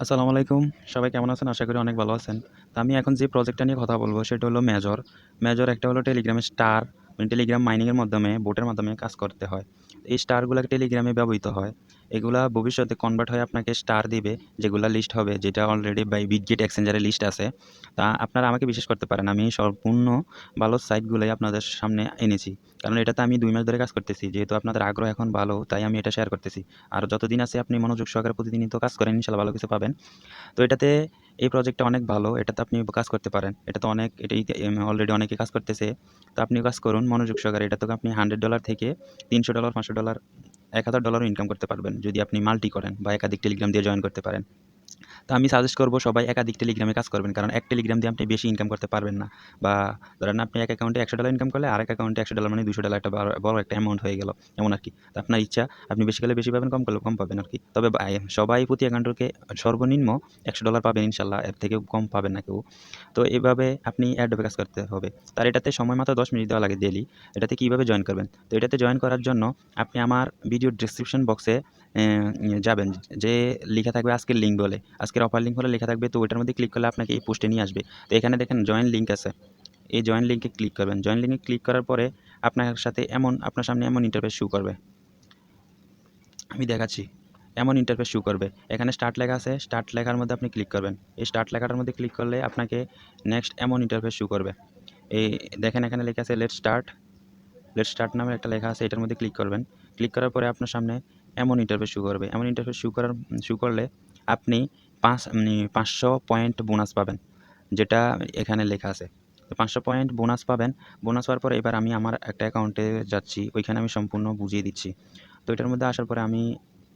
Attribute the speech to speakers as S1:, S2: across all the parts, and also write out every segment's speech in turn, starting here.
S1: আসসালামু আলাইকুম। সবাই কেমন আছেন? আশা করি অনেক ভালো আছেন। তো আমি এখন যে প্রজেক্টটা নিয়ে কথা বলব সেটা হলো মেজর। মেজর একটা হলো টেলিগ্রামের স্টার, মানে টেলিগ্রাম মাইনিংয়ের মাধ্যমে বোটের মাধ্যমে কাজ করতে হয়। এই স্টারগুলা টেলিগ্রামে ব্যবহৃত হয়। এগুলা ভবিষ্যতে কনভার্ট হয়ে আপনাকে স্টার দিবে, যেগুলা লিস্ট হবে, যেটা অলরেডি বাই বিটগেট এক্সচেঞ্জারে লিস্ট আছে। তা আপনারা আমাকে বিশ্বাস করতে পারেন। আমি সম্পূর্ণ ভালো সাইটগুলাই আপনাদের সামনে এনেছি। কারণ এটাতে আমি ২ মাস ধরে কাজ করতেছি। যেহেতু আপনাদের আগ্রহ এখন ভালো, তাই আমি এটা শেয়ার করতেছি। আর যতদিন আছে আপনি মনোযোগ সহকারে প্রতিনিয়ত কাজ করেন, ইনশাআল্লাহ ভালো কিছু পাবেন। তো এটাতে এই প্রজেক্টটা অনেক ভালো। এটাতে আপনি কাজ করতে পারেন। এটাতে অনেক এটাই অলরেডি অনেকে কাজ করতেছে। তো আপনিও কাজ করুন মনোযোগ সহকারে। এটা থেকে আপনি $100 থেকে $300, $500, $1000 ইনকাম করতে পারবেন যদি আপনি মাল্টি করেন বা একাধিক টেলিগ্রাম দিয়ে জয়েন করতে পারেন। তো আমি সাজেস্ট করব সবাই একাধিক টেলিগ্রামে কাজ করবেন। কারণ এক টেলিগ্রাম দিয়ে আপনি বেশি ইনকাম করতে পারবেন না। বা ধরেন আপনি এক অ্যাকাউন্টে $100 ইনকাম করলে আরেক অ্যাকাউন্টে $100 মানে $200 একটা বড় একটা অ্যামাউন্ট হয়ে গেল। এমন আরকি। তো আপনার ইচ্ছা, আপনি বেশি করলে বেশি পাবেন, কম করলে কম পাবেন আরকি। তবে সবাই প্রতি অ্যাকাউন্টকে সর্বনিম্ন $100 পাবেন ইনশাআল্লাহ। এর থেকেও কম পাবেন না কেউ। তো এভাবে আপনি অ্যাডোবে কাজ করতে হবে। তার এটাতে সময় মাত্র 10 মিনিট দেওয়া লাগে ডেইলি। এটাতে কিভাবে জয়েন করবেন? তো এটাতে জয়েন করার জন্য আপনি আমার ভিডিওর ডেসক্রিপশন বক্সে যাবেন। যে লিখা থাকবে আজকের লিঙ্ক বলে। আজকের অফার লিঙ্ক বলে লেখা থাকবে। তো ওইটার মধ্যে ক্লিক করলে আপনাকে এই পোস্টে নিয়ে আসবে। তো এখানে দেখেন জয়েন লিঙ্ক আছে। এই জয়েন লিঙ্কে ক্লিক করবেন। জয়েন লিঙ্কে ক্লিক করার পরে আপনার সামনে এমন ইন্টারফেস শো করবে। আমি দেখাচ্ছি। এমন ইন্টারফেস শো করবে। এখানে স্টার্ট লেখা আছে। স্টার্ট লেখার মধ্যে আপনি ক্লিক করবেন। এই স্টার্ট লেখাটার মধ্যে ক্লিক করলে আপনাকে নেক্সট এমন ইন্টারফেস শো করবে। এই দেখেন এখানে লেখা আছে লেটস স্টার্ট। লেটস স্টার্ট নামে একটা লেখা আছে। এটার মধ্যে ক্লিক করবেন। ক্লিক করার পরে আপনার সামনে এমন ইন্টারফেস শো করবে। এমন ইন্টারফেস শো করলে আপনি ৫০০ পয়েন্ট বোনাস পাবেন। যেটা এখানে লেখা আছে। তো ৫০০ পয়েন্ট বোনাস পাবেন। বোনাস পাওয়ার পরে এবার আমি আমার একটা অ্যাকাউন্টে যাচ্ছি। ওইখানে আমি সম্পূর্ণ বুঝিয়ে দিচ্ছি। তো এটার মধ্যে আসার পরে আমি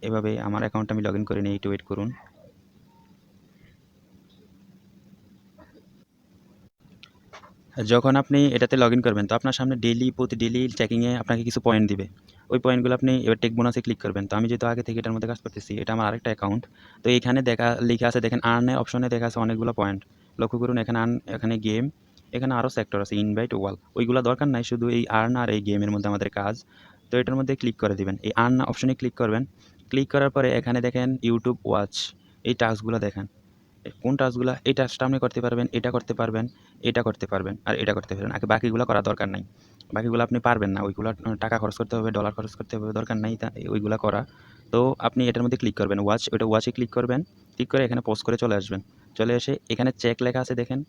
S1: এভাবে আমার অ্যাকাউন্টটা আমি লগইন করে নিই। একটু ওয়েট করুন। যখন আপনি এটাতে লগইন করবেন, তো আপনার সামনে প্রতি ডেইলি চেকিংয়ে আপনাকে কিছু পয়েন্ট দিবে। ওই পয়েন্টগুলো আপনি এবার টেক বোনাসে ক্লিক করবেন। তো আমি যেহেতু আগে থেকে এটার মধ্যে কাজ করতেছি, এটা আমার আরেকটা অ্যাকাউন্ট। তো এখানে লিখা আছে দেখেন আর্নের অপশনে দেখা আছে অনেকগুলো পয়েন্ট। লক্ষ্য করুন এখানে এখানে গেম, এখানে আরও সেক্টর আছে ইনভাইট ওয়াল। ওইগুলো দরকার নাই, শুধু এই আর্ন আর এই গেমের মধ্যে আমাদের কাজ। তো এটার মধ্যে ক্লিক করে দিবেন। এই আর্ন অপশনে ক্লিক করবেন। ক্লিক করার পরে এখানে দেখেন ইউটিউব ওয়াচ, এই টাস্কগুলো দেখেন। কোন টাস্কগুলা? এই টাস্কটা আপনি করতে পারবেন, এটা করতে পারবেন, এটা করতে পারবেন, আর এটা করতে পারবেন। বাকিগুলা করার দরকার নাই। বাকিগুলো আপনি পারবেন না। ওইগুলা টাকা খরচ করতে হবে, ডলার খরচ করতে হবে, দরকার নাই ওইগুলা করা। তো আপনি এটার মধ্যে ক্লিক করবেন। ওয়াচে ক্লিক করবেন। ক্লিক করে এখানে পজ করে চলে আসবেন। চলে এসে এখানে চেক লেখা আছে দেখেন।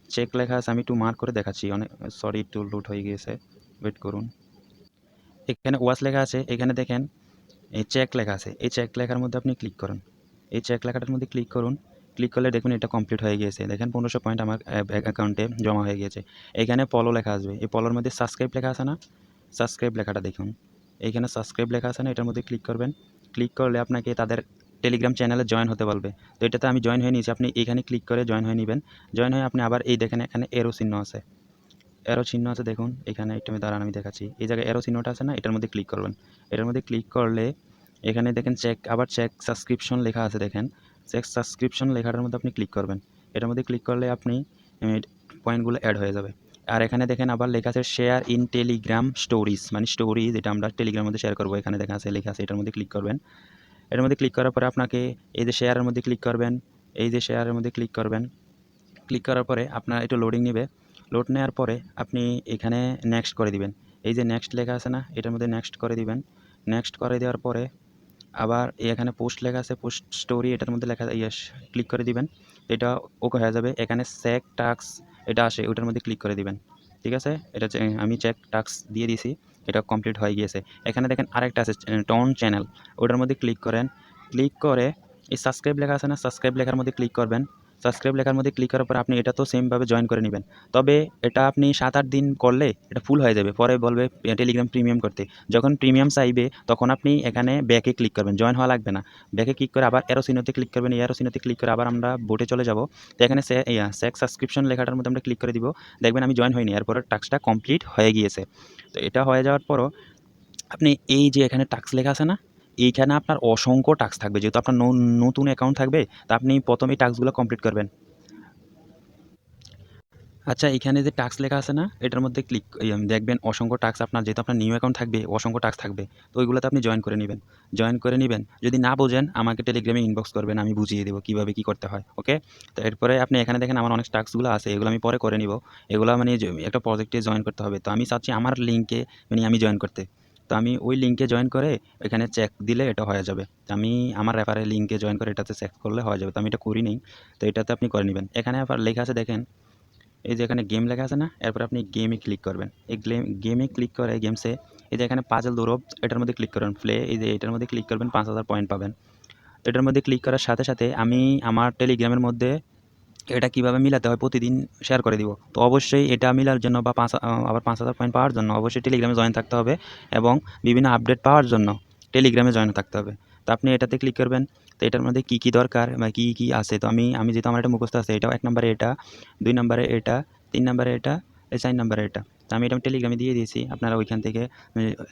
S1: চেক লেখা আছে, আমি একটু মার্ক করে দেখাচ্ছি। সরি, একটু লোড হয়ে গিয়েছে। ওয়েট করুন। এখানে ওয়াচ লেখা আছে, এখানে দেখেন এই চেক লেখা আছে। এই চেক লেখার মধ্যে আপনি ক্লিক করুন। এই চেক লেখাটার মধ্যে ক্লিক করুন। ক্লিক করলে দেখুন এটা কমপ্লিট হয়ে গিয়েছে। দেখেন ১৫০০ পয়েন্ট আমার অ্যাকাউন্টে জমা হয়ে গিয়েছে। এইখানে পলো লেখা আসবে। এই পলোর মধ্যে সাবস্ক্রাইব লেখা আছে না? সাবস্ক্রাইব লেখাটা দেখুন। এইখানে সাবস্ক্রাইব লেখা আছে না? এটার মধ্যে ক্লিক করবেন। ক্লিক করলে আপনাকে তাদের টেলিগ্রাম চ্যানেলে জয়েন হতে বলবে। তো এটাতে আমি জয়েন হয়ে নিয়েছি। আপনি এখানে ক্লিক করে জয়েন হয়ে নিবেন। জয়েন হয়ে আপনি আবার এই দেখেন এখানে এরো চিহ্ন আছে। এরো চিহ্ন আছে দেখুন। এখানে একটু দাঁড়ান, আমি দেখাচ্ছি। এই জায়গায় এরো চিহ্নটা আছে না? এটার মধ্যে ক্লিক করবেন। এটার মধ্যে ক্লিক করলে এখানে দেখেন চেক সাবস্ক্রিপশন লেখা আছে দেখেন। চেক সাবস্ক্রিপশন লেখাটার মধ্যে আপনি ক্লিক করবেন। এটার মধ্যে ক্লিক করলে আপনি পয়েন্টগুলো অ্যাড হয়ে যাবে। আর এখানে দেখেন আবার লেখা আছে শেয়ার ইন টেলিগ্রাম স্টোরিজ, মানে স্টোরি যেটা আমরা টেলিগ্রামের মধ্যে শেয়ার করবো। এখানে লেখা আছে এটার মধ্যে ক্লিক করবেন। এটার মধ্যে ক্লিক করার পরে আপনাকে এই যে শেয়ারের মধ্যে ক্লিক করবেন। এই যে শেয়ারের মধ্যে ক্লিক করবেন। ক্লিক করার পরে আপনার একটু লোডিং নেবে। লোড নেওয়ার পরে আপনি এখানে নেক্সট করে দিবেন। এই যে নেক্সট লেখা আছে না? এটার মধ্যে নেক্সট করে দিবেন। নেক্সট করে দেওয়ার পরে আবার এখানে পোস্ট লেখা আছে, পোস্ট স্টোরি, এটার মধ্যে লেখা ক্লিক করে দিবেন। এটা ওকে হয়ে যাবে। এখানে চেক টাস্ক এটা আসে, ওটার মধ্যে ক্লিক করে দিবেন। ঠিক আছে? এটা আমি চেক টাস্ক দিয়ে দিয়েছি। এটা কমপ্লিট হয়ে গিয়েছে। এখানে দেখেন আরেকটা আছে টোন চ্যানেল, ওটার মধ্যে ক্লিক করেন। ক্লিক করে এই সাবস্ক্রাইব লেখা আছে না? সাবস্ক্রাইব লেখার মধ্যে ক্লিক করবেন। সাবস্ক্রাইব লেখার মধ্যে ক্লিক করার পর আপনি এটা তো সেমভাবে জয়েন করে নেবেন। তবে এটা আপনি ৭-৮ দিন করলে এটা ফুল হয়ে যাবে। পরে বলবে টেলিগ্রাম প্রিমিয়াম করতে। যখন প্রিমিয়াম চাইবে তখন আপনি এখানে ব্যাকে ক্লিক করবেন। জয়েন হওয়া লাগবে না। ব্যাকে ক্লিক করে আবার অ্যারো চিহ্নতে ক্লিক করবেন। এই অ্যারো চিহ্নতে ক্লিক করে আবার আমরা বোটে চলে যাব। তো এখানে চেক সাবস্ক্রিপশন লেখাটার মধ্যে আমরা ক্লিক করে দিব। দেখবেন আমি জয়েন হইনি। এরপরে টাস্কটা কমপ্লিট হয়ে গিয়েছে। তো এটা হয়ে যাওয়ার পরও আপনি এই যে এখানে টাস্ক লেখা আছে না? এইখানে আপনার অসংখ্য টাস্ক থাকবে। যেহেতু আপনার নতুন অ্যাকাউন্ট থাকবে, তা আপনি ১ম এই টাস্কগুলো কমপ্লিট করবেন। আচ্ছা, এখানে যে টাস্ক লেখা আছে না? এটার মধ্যে দেখবেন অসংখ্য টাস্ক আপনার যেহেতু আপনার নিউ অ্যাকাউন্ট থাকবে, অসংখ্য টাস্ক থাকবে। তো ওইগুলোতে আপনি জয়েন করে নিবেন। জয়েন করে নিবেন। যদি না বোঝেন আমাকে টেলিগ্রামে ইনবক্স করবেন, আমি বুঝিয়ে দেবো কিভাবে কি করতে হয়। ওকে? তো এরপরে আপনি এখানে দেখেন আমার অনেক টাস্কগুলো আছে, এগুলো আমি পরে করে নিবো। এগুলা মানে একটা প্রজেক্টে জয়েন করতে হবে। তো আমি চাচ্ছি আমার লিঙ্কে মানে আমি জয়েন করতে। তো আমি ওই লিঙ্কে জয়েন করে এখানে চেক দিলে এটা হয়ে যাবে। তো আমি আমার রেফারেল লিঙ্কে জয়েন করে এটাতে চেক করলে হয়ে যাবে। তো আমি এটা করি নাই। তো এটাতে আপনি করে নিবেন। এখানে আবার লেখা আছে দেখেন, এই যে এখানে গেম লেখা আছে না? এরপর আপনি গেমে ক্লিক করবেন। এই গেমে ক্লিক করে গেমসে এই যে এখানে পাজল দৌড়ব এটার মধ্যে ক্লিক করবেন। প্লে এই যে এটার মধ্যে ক্লিক করবেন ৫,০০০ পয়েন্ট পাবেন। এটার মধ্যে ক্লিক করার সাথে, সাথে আমি আমার টেলিগ্রামের মধ্যে এটা কিভাবে মিলাতে হয় প্রতিদিন শেয়ার করে দিব। তো অবশ্যই এটা মিলার জন্য বা আবার ৫,০০০ পয়েন্ট পাওয়ার জন্য অবশ্যই টেলিগ্রামে জয়েন থাকতে হবে এবং বিভিন্ন আপডেট পাওয়ার জন্য টেলিগ্রামে জয়েন থাকতে হবে। তো আপনি এটাতে ক্লিক করবেন। তো এটার মধ্যে কী, কী দরকার বা কী, কী আছে, তো আমি যেহেতু আমার এটা মুখস্থ আছে, এটাও ১ নম্বরে এটা, ২ নম্বরে এটা, ৩ নম্বরে এটা, ৪ নম্বরে এটা। তো আমি এটা টেলিগ্রামে দিয়ে দিয়েছি। আপনারা ওইখান থেকে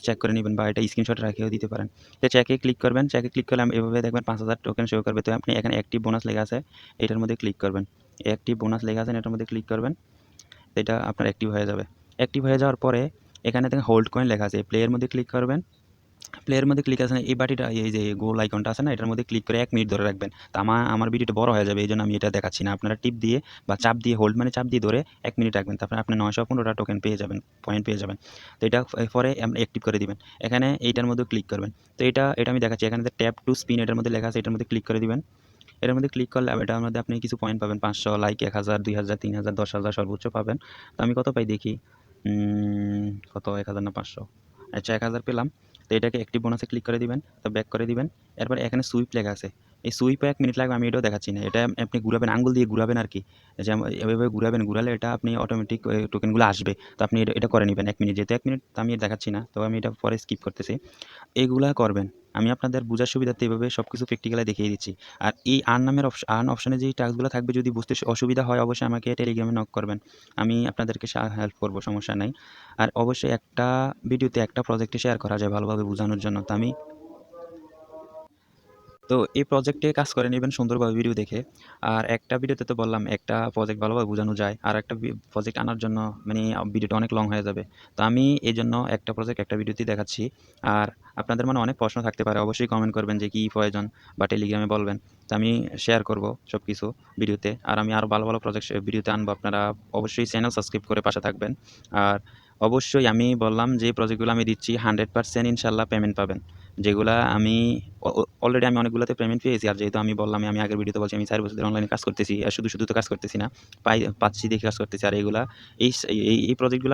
S1: চেক করে নিবেন বা এটা স্ক্রিনশট রেখেও দিতে পারেন। তো চেকে ক্লিক করবেন। চেকে ক্লিক করলে এভাবে দেখবেন ৫,০০০ টোকেন শো করবে। তো আপনি এখানে অ্যাক্টিভ বোনাস লেখা আছে, এটার মধ্যে ক্লিক করবেন। অ্যাক্টিভ বোনাস লেখা আছে এটার মধ্যে ক্লিক করবেন। তো এটা আপনার অ্যাক্টিভ হয়ে যাবে। অ্যাক্টিভ হয়ে যাওয়ার পরে এখানে দেখেন হোল্ড কয়েন লেখা আছে, প্লে এর মধ্যে ক্লিক করবেন। প্লেয়ের মধ্যে ক্লিক আছে না, এই বাটিটা এই যে গোল আইকনটা আছে না, এটার মধ্যে ক্লিক করে ১ মিনিট ধরে রাখবেন। তো আমার ভিডিওটা বড় হয়ে যাবে, এইজন্য আমি এটা দেখাচ্ছি না। আপনারা টিপ দিয়ে বা চাপ দিয়ে হোল্ড মানে চাপ দিয়ে ধরে ১ মিনিট রাখবেন। তারপরে আপনি ৯১৫টা টোকেন পেয়ে যাবেন, পয়েন্ট পেয়ে যাবেন। তো এটা পরে অ্যাক্টিভ করে দিবেন। এখানে এইটার মধ্যে ক্লিক করবেন। তো এটা আমি দেখাচ্ছি। এখানে ট্যাপ টু স্পিন এটার মধ্যে লেখা আছে, এটার মধ্যে ক্লিক করে দিবেন। এটার মধ্যে ক্লিক করলে এটার মধ্যে আপনি কিছু পয়েন্ট পাবেন, ৫০০ লাইক, ১,০০০, ২,০০০, ৩,০০০, ১০,০০০ সর্বোচ্চ পাবেন। তো আমি কত পাই দেখি। কত ১,০০০ না ৫০০? আচ্ছা ১,০০০ পেলাম। তো এটাকে অ্যাক্টিভ বোনাসে ক্লিক করে দিবেন। তো ব্যাক করে দিবেন। এরপর এখানে সুইপ লেখা আছে। এই সুইপে ১ মিনিট লাগবে, আমি এটাও দেখাচ্ছি না। এটা আপনি ঘুরাবেন, আঙ্গুল দিয়ে ঘুরাবেন আরকি। যেমন এভাবে ঘুরাবেন, ঘুরালে এটা আপনি অটোমেটিক টোকেনগুলো আসবে। তো আপনি এটা করে নিবেন ১ মিনিট। যেহেতু ১ মিনিট তো আমি দেখাচ্ছি না। তো আমি এটা পরে স্কিপ করতেছি। এগুলা করবেন। আমি আপনাদের বুঝার সুবিধার্থে এভাবে সবকিছু প্র্যাকটিক্যালি দেখিয়ে দিচ্ছি। আর এই আর্ন অপশনে যেই টাস্কগুলো থাকবে যদি বুঝতে অসুবিধা হয় অবশ্যই আমাকে টেলিগ্রামে নক করবেন। আমি আপনাদেরকে হেল্প করব, সমস্যা নাই। আর অবশ্যই একটা ভিডিওতে একটা প্রজেক্টে শেয়ার করা যায় ভালোভাবে বোঝানোর জন্য। তো এই প্রজেক্টে কাজ করে নিবেন সুন্দরভাবে ভিডিও দেখে। আর একটা ভিডিওতে তো বললাম একটা প্রজেক্ট ভালোভাবে বোঝানো যায়। আর একটা প্রজেক্ট আনার জন্য মানে ভিডিওটা অনেক লং হয়ে যাবে। তো আমি এজন্য একটা প্রজেক্ট একটা ভিডিওতেই দেখাচ্ছি। আর আপনাদের মনে অনেক প্রশ্ন থাকতে পারে। অবশ্যই কমেন্ট করবেন যে কী প্রয়োজন বা টেলিগ্রামে বলবেন। তো আমি শেয়ার করব সবকিছু ভিডিওতে। আর আমি আরও ভালো, ভালো প্রজেক্ট ভিডিওতে আনবো। আপনারা অবশ্যই চ্যানেল সাবস্ক্রাইব করে পাশে থাকবেন। আর অবশ্যই আমি বললাম যে প্রজেক্টগুলো আমি দিচ্ছি 100% ইনশাআল্লাহ পেমেন্ট পাবেন। যেগুলা আমি অলরেডি আমি অনেকগুলোতে পেমেন্ট পেয়েছি। আর যেহেতু আমি বললাম আমি আগের ভিডিওতে বলছি আমি ৪ বছর ধরে অনলাইনে কাজ করতেছি। আর শুধু তো কাজ করতেছি না। পাচ্ছি দেখে কাজ করতেছি। আর এগুলা এই প্রজেক্টগুলো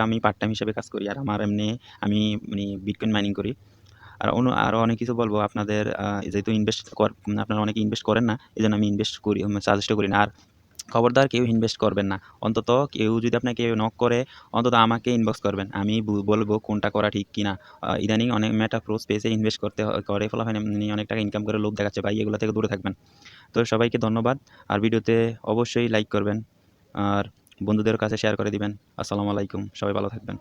S1: আমি পার্ট টাইম হিসেবে কাজ করি। আর আমার এমনি আমি মানে বিটকয়েন মাইনিং করি। আর আরও অনেক কিছু বলব আপনাদের যেহেতু আপনারা অনেকে ইনভেস্ট করেন না। এজন্য আমি ইনভেস্ট করি সাজেস্টও করি না। আর খবরদার কেউ ইনভেস্ট করবেন না। অন্তত কেউ যদি আপনাকে নক করে অন্তত আমাকে ইনবক্স করবেন। আমি বলবো কোনটা করা ঠিক কিনা। ইদানিং অনেক মেটা প্রো স্পেসে ইনভেস্ট করে ফলাফল এমনি অনেক টাকা ইনকাম করে লোভ দেখাচ্ছে। ভাই এগুলো থেকে দূরে থাকবেন। তো সবাইকে ধন্যবাদ। আর ভিডিওতে অবশ্যই লাইক করবেন। আর বন্ধুদের কাছে শেয়ার করে দিবেন। আসসালামু আলাইকুম। সবাই ভালো থাকবেন।